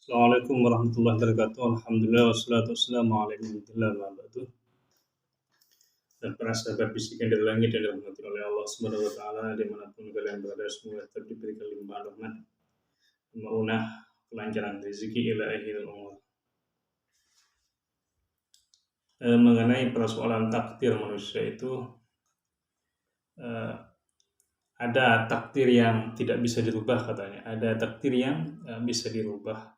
Assalamualaikum warahmatullahi wabarakatuh. Alhamdulillah wassalatu wassalamu ala rasulillah wa ba'du. Dan para sahabat bisikan dari langit yang dirahmati oleh Allah Subhanahu wa taala dimanapun kalian berada, semoga tetap diberikan limpahan rahmat, maunah, kelancaran rezeki ila akhiril umur. Mengenai persoalan takdir manusia itu, ada takdir yang tidak bisa dirubah katanya, ada takdir yang bisa dirubah.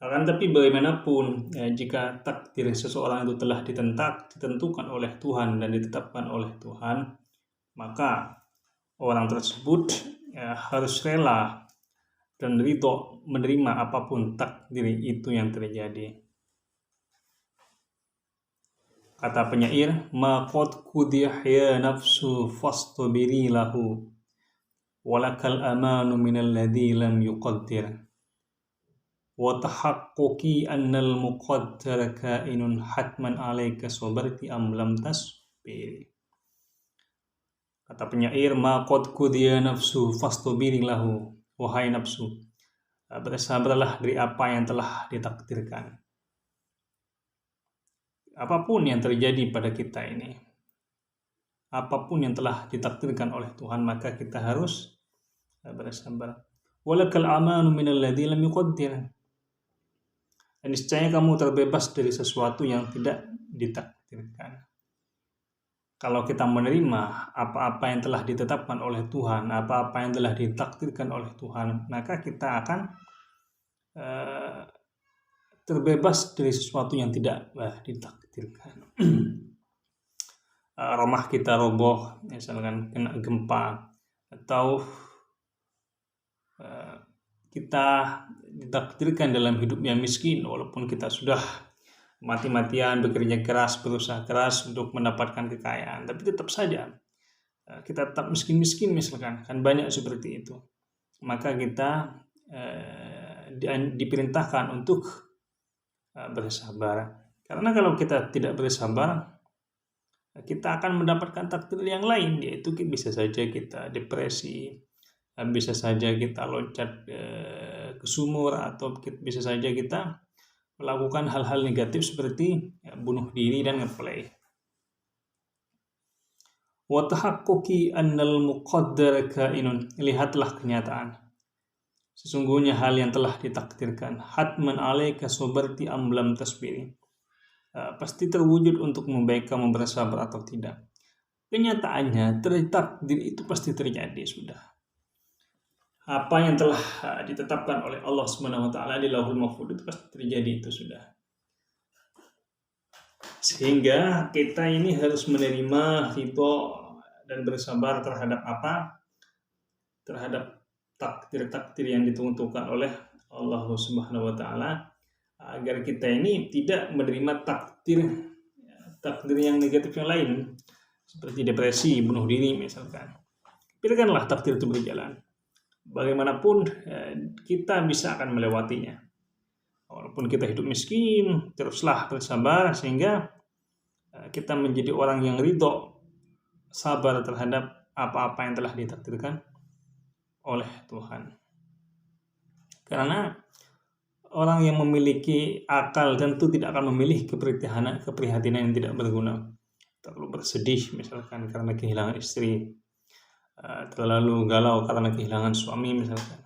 Akan tapi bagaimanapun, jika takdir seseorang itu telah ditentukan oleh Tuhan dan ditetapkan oleh Tuhan, maka orang tersebut harus rela dan ridho menerima apapun takdir itu yang terjadi. Kata penyair, ma qad qudiya ya nafsu fastabiri lahu walakal amanu minal ladzi lam yuqaddir wa tahaqquqi annal muqaddara kainun hatman alaika sabarti am lam tasbir. Kata penyair, ma qad qudiya nafsu fastabiri lahu, wahai nafsu, bersabarlah dari apa yang telah ditakdirkan. Apapun yang terjadi pada kita ini, apapun yang telah ditakdirkan oleh Tuhan, maka kita harus bersabar. Walakal amanu minal ladzi lam yuqaddir. Dan niscaya kamu terbebas dari sesuatu yang tidak ditakdirkan. Kalau kita menerima apa-apa yang telah ditetapkan oleh Tuhan, apa-apa yang telah ditakdirkan oleh Tuhan, maka kita akan terbebas dari sesuatu yang tidak ditakdirkan. Rumah kita roboh, misalkan kena gempa, atau kita ditakdirkan dalam hidup yang miskin, walaupun kita sudah mati-matian bekerja keras, berusaha keras untuk mendapatkan kekayaan, tapi tetap saja kita tetap miskin-miskin, misalkan, kan banyak seperti itu. Maka kita diperintahkan untuk bersabar, karena kalau kita tidak bersabar, kita akan mendapatkan takdir yang lain, yaitu bisa saja kita depresi, bisa saja kita loncat ke sumur, atau bisa saja kita melakukan hal-hal negatif seperti bunuh diri dan ngeplay. Wa tahaqquqi annal muqaddara kainun, lihatlah kenyataan, sesungguhnya hal yang telah ditakdirkan, hatman alaika sabarti am lam tasbiri, pasti terwujud untuk baik kamu bersabar atau tidak. Kenyataannya takdir itu pasti terjadi sudah. Apa yang telah ditetapkan oleh Allah Subhanahu wa taala di Lauhul Mahfuz itu pasti terjadi, itu sudah. Sehingga kita ini harus menerima ridho dan bersabar terhadap apa? Terhadap takdir-takdir yang ditentukan oleh Allah Subhanahu wa taala, agar kita ini tidak menerima takdir yang negatif yang lain, seperti depresi, bunuh diri misalkan. Biarkanlah takdir itu berjalan. Bagaimanapun kita bisa akan melewatinya. Walaupun kita hidup miskin, teruslah bersabar sehingga kita menjadi orang yang ridho, sabar terhadap apa-apa yang telah ditakdirkan oleh Tuhan. Karena orang yang memiliki akal tentu tidak akan memilih keprihatinan yang tidak berguna. Terlalu bersedih misalkan karena kehilangan istri, terlalu galau karena kehilangan suami misalkan.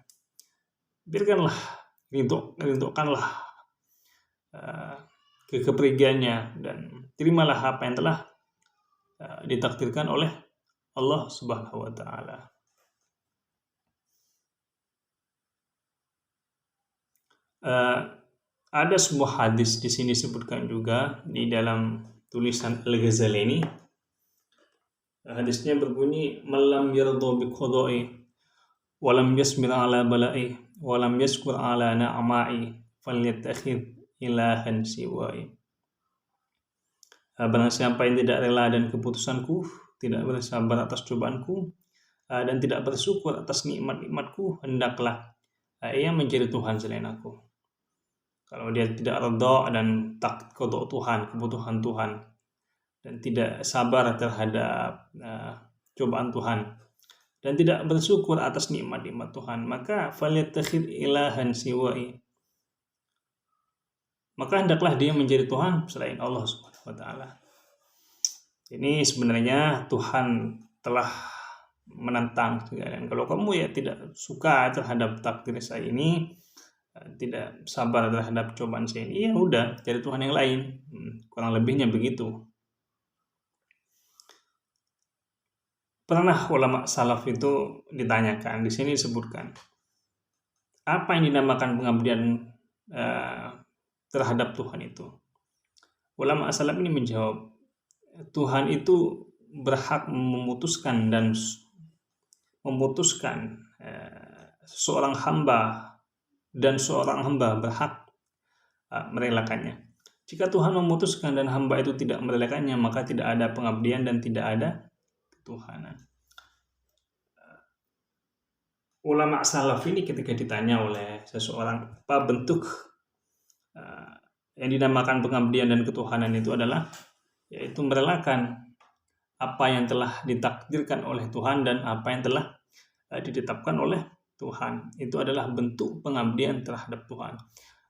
Biarkanlah, ridhokanlah kepergiannya, dan terimalah apa yang telah ditakdirkan oleh Allah Subhanahu wa taala. Ada sebuah hadis di sini disebutkan juga di dalam tulisan Al-Ghazali ini. Hadisnya berbunyi, malam yardo bi qada'i walam yasbir ala bala'i walam yaskur ala na'ma'i falyattakhid ilahan siwa'i. Barang siapa yang tidak rela dan keputusanku, tidak bersabar atas cobaanku, dan tidak bersyukur atas nikmat-nikmatku, hendaklah ia menjadi Tuhan selain aku. Kalau dia tidak redha dan qada Tuhan, kebutuhan Tuhan, dan tidak sabar terhadap cobaan Tuhan, dan tidak bersyukur atas nikmat-nikmat Tuhan, maka falyattakhid ilahan siwa'i, maka hendaklah dia menjadi Tuhan selain Allah Subhanahu wa taala. Ini sebenarnya Tuhan telah menantang sekalian. Kalau kamu ya tidak suka terhadap takdir saya ini, tidak sabar terhadap cobaan saya ini, ya udah cari Tuhan yang lain. Kurang lebihnya begitu. Pernah ulama salaf itu ditanyakan, di sini disebutkan, apa yang dinamakan pengabdian terhadap Tuhan itu? Ulama salaf ini menjawab, Tuhan itu berhak memutuskan seorang hamba, dan seorang hamba berhak merelakannya. Jika Tuhan memutuskan dan hamba itu tidak merelakannya, maka tidak ada pengabdian dan tidak ada ketuhanan. Ulama salaf ini ketika ditanya oleh seseorang apa bentuk yang dinamakan pengabdian dan ketuhanan itu adalah, yaitu merelakan apa yang telah ditakdirkan oleh Tuhan dan apa yang telah ditetapkan oleh Tuhan. Itu adalah bentuk pengabdian terhadap Tuhan.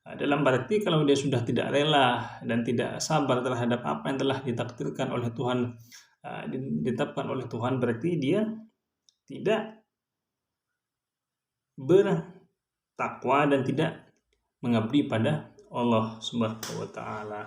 Dalam berarti kalau dia sudah tidak rela dan tidak sabar terhadap apa yang telah ditakdirkan oleh Tuhan, ditetapkan oleh Tuhan, berarti dia tidak bertakwa dan tidak mengabdi pada Allah Subhanahu wa taala.